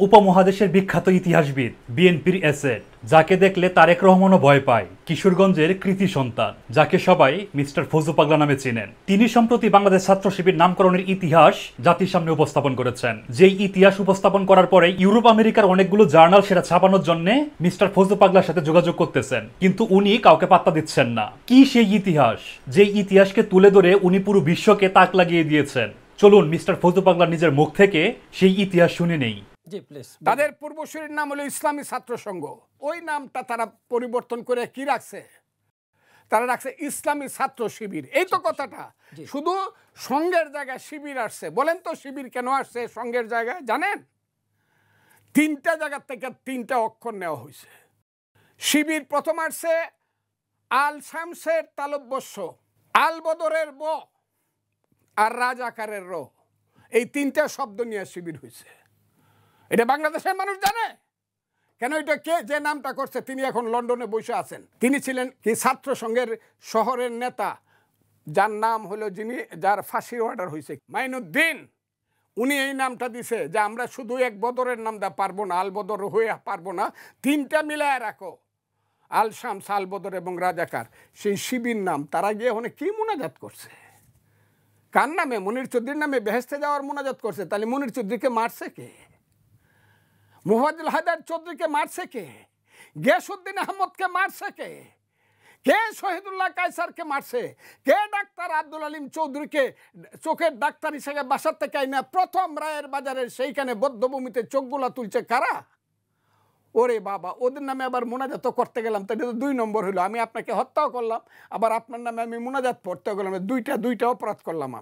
উপমহাদেশের বিখ্যাত ইতিহাসবিদ, বিএনপির অ্যাসেট, যাকে দেখলে তারেক রহমানও ভয় পায়, কিশোরগঞ্জের কৃতি সন্তান, যাকে সবাই মিস্টার ফজলু পাগলা নামে চেনেন। তিনি সম্প্রতি বাংলাদেশ ছাত্র শিবির নামকরণের ইতিহাস জাতির সামনে উপস্থাপন করেছেন। যেই ইতিহাস উপস্থাপন করার পরে ইউরোপ আমেরিকার অনেকগুলো জার্নাল সেটা ছাপানোর জন্য মিস্টার ফজলু পাগলার সাথে যোগাযোগ করতেছেন, কিন্তু উনি কাউকে পাত্তা দিচ্ছেন না। কি সেই ইতিহাস, যেই ইতিহাসকে তুলে ধরে উনি পুরো বিশ্বকে তাক লাগিয়ে দিয়েছেন? চলুন মিস্টার ফজলু পাগলার নিজের মুখ থেকে সেই ইতিহাস শুনে নেই। তাদের পূর্বসূরির নাম হলো ইসলামী ছাত্র সংঘ। ওই নামটা তারা পরিবর্তন করে কি রাখছে? তারা রাখছে ইসলামী ছাত্র শিবির। এই তো কথাটা, শুধু সংঘের জায়গায় শিবির আসছে। বলেন তো শিবির কেন আসছে সংঘের জায়গায়? জানেন, তিনটা জায়গা থেকে তিনটা অক্ষর নেওয়া হয়েছে। শিবির প্রথম আসছে আল শামসের তালব্যস্য, আল বদরের ব আর রাজাকারের র। এই তিনটা শব্দ নিয়ে শিবির হয়েছে। এটা বাংলাদেশের মানুষ জানে কেন? এটা কে যে নামটা করছে তিনি এখন লন্ডনে বসে আছেন। তিনি ছিলেন কি ছাত্র সংঘের শহরের নেতা, যার নাম হলো, যার ফাঁসির অর্ডার হয়েছে, মাইনুদ্দিন। উনি এই নামটা দিছে যে আমরা শুধু এক বদরের নাম দা পারবো না, আল বদর হয়ে পারবো না, তিনটা মিলায় রাখো, আল শামস, আল বদর এবং রাজাকার। সেই শিবির নাম তারা গিয়ে ওখানে কি মোনাজাত করছে? কার নামে? মনির চৌধুরীর নামে বেহেস্তে যাওয়ার মোনাজাত করছে। তাহলে মনির চৌধুরীকে মারছে কে? মুহাজ্জল হায়দার চৌধুরীকে মারছে কে? গিয়াসউদ্দিন আহমদকে মারছে কে? কে শহীদুল্লাহ কায়সারকে মারছে? কে ডাক্তার আব্দুল আলিম চৌধুরীকে চোখের ডাক্তার হিসেবে বাসার থেকে আইনা প্রথম রায়ের বাজারের সেইখানে বদ্ধভূমিতে চোখগুলা তুলছে কারা? ওরে বাবা, ওদের নামে আবার মোনাজাত করতে গেলাম তো এটা তো 2 নম্বর হলো। আমি আপনাকে হত্যাও করলাম, আবার আপনার নামে আমি মোনাজাত পড়তে গেলাম, দুইটা অপরাধ করলাম আমি।